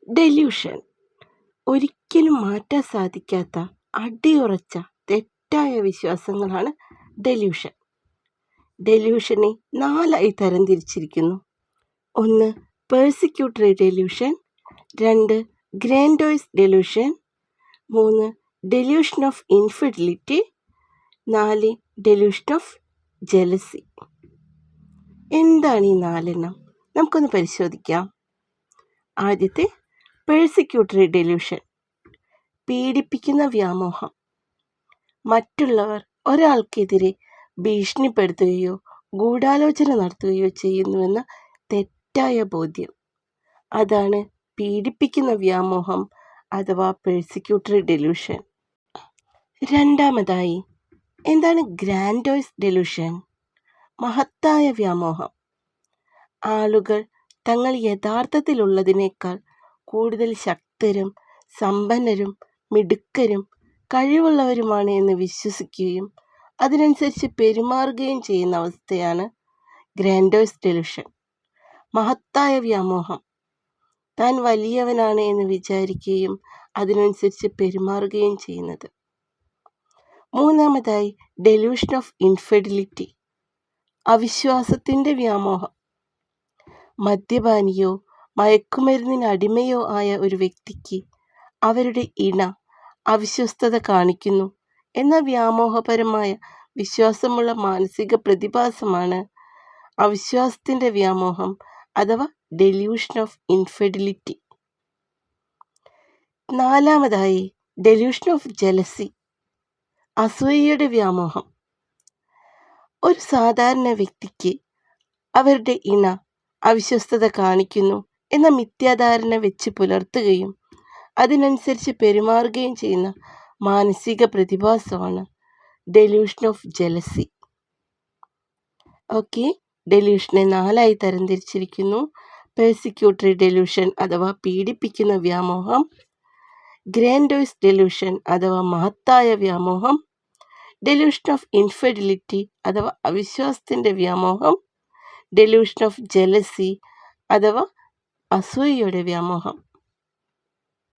Delusion ഒരിക്കലും മാറ്റാൻ സാധിക്കാത്ത അടിയുറച്ച തെറ്റായ വിശ്വാസങ്ങളാണ് ഡെല്യൂഷൻ. ഡെല്യൂഷനെ 4ആയി തരംതിരിച്ചിരിക്കുന്നു. 1. Persecutory delusion. 2. Grandiose delusion. 3. Delusion of infidelity. 4. Delusion of jealousy. എന്താണ് ഈ 4 നമുക്കൊന്ന് പരിശോധിക്കാം. ആദ്യത്തെ പേഴ്സിക്യൂട്ടറി ഡെല്യൂഷൻ, പീഡിപ്പിക്കുന്ന വ്യാമോഹം. മറ്റുള്ളവർ ഒരാൾക്കെതിരെ ഭീഷണിപ്പെടുത്തുകയോ ഗൂഢാലോചന നടത്തുകയോ ചെയ്യുന്നുവെന്ന തെറ്റായ ബോധ്യം. അതാണ് പീഡിപ്പിക്കുന്ന വ്യാമോഹം അഥവാ പേഴ്സിക്യൂട്ടറി ഡെല്യൂഷൻ. രണ്ടാമതായി, എന്താണ് ഗ്രാൻഡോയ്സ് ഡെല്യൂഷൻ? മഹത്തായ വ്യാമോഹം. ആളുകൾ തങ്ങൾ യഥാർത്ഥത്തിലുള്ളതിനേക്കാൾ കൂടുതൽ ശക്തരും സമ്പന്നരും മിടുക്കരും കഴിവുള്ളവരുമാണ് എന്ന് വിശ്വസിക്കുകയും അതിനനുസരിച്ച് പെരുമാറുകയും ചെയ്യുന്ന അവസ്ഥയാണ് ഗ്രാൻഡോയ്സ് ഡെല്യൂഷൻ. മഹത്തായ വ്യാമോഹം, താൻ വലിയവനാണ് എന്ന് വിചാരിക്കുകയും അതിനനുസരിച്ച് പെരുമാറുകയും ചെയ്യുന്നത്. മൂന്നാമതായി, ഡെല്യൂഷൻ ഓഫ് ഇൻഫിഡിലിറ്റി, അവിശ്വാസത്തിൻ്റെ വ്യാമോഹം. മദ്യപാനിയോ മയക്കുമരുന്നിന് അടിമയോ ആയ ഒരു വ്യക്തിക്ക് അവരുടെ ഇണ അവിശ്വസ്തത കാണിക്കുന്നു എന്ന വ്യാമോഹപരമായ വിശ്വാസമുള്ള മാനസിക പ്രതിഭാസമാണ് അവിശ്വാസത്തിൻ്റെ വ്യാമോഹം അഥവാ ഡെല്യൂഷൻ ഓഫ് ഇൻഫിഡിലിറ്റി. നാലാമതായി, ഡെല്യൂഷൻ ഓഫ് ജെലസി, അസൂയയുടെ വ്യാമോഹം. ഒരു സാധാരണ വ്യക്തിക്ക് അവരുടെ ഇണ അവിശ്വസ്തത കാണിക്കുന്നു എന്ന മിഥ്യാധാരണ വെച്ച് പുലർത്തുകയും അതിനനുസരിച്ച് പെരുമാറുകയും ചെയ്യുന്ന മാനസിക പ്രതിഭാസമാണ് ഡെല്യൂഷൻ ഓഫ് ജെലസി. ഓക്കെ, ഡെല്യൂഷനെ 4ആയി തരംതിരിച്ചിരിക്കുന്നു. പേഴ്സിക്യൂട്ടറി ഡെല്യൂഷൻ അഥവാ പീഡിപ്പിക്കുന്ന വ്യാമോഹം, ഗ്രാൻഡോയ്സ് ഡെല്യൂഷൻ അഥവാ മഹത്തായ വ്യാമോഹം, ഡെല്യൂഷൻ ഓഫ് ഇൻഫിഡിലിറ്റി അഥവാ അവിശ്വാസത്തിൻ്റെ വ്യാമോഹം, ഡെല്യൂഷൻ ഓഫ് ജെലസി അഥവാ അസൂയയുടെ വ്യാമോഹം.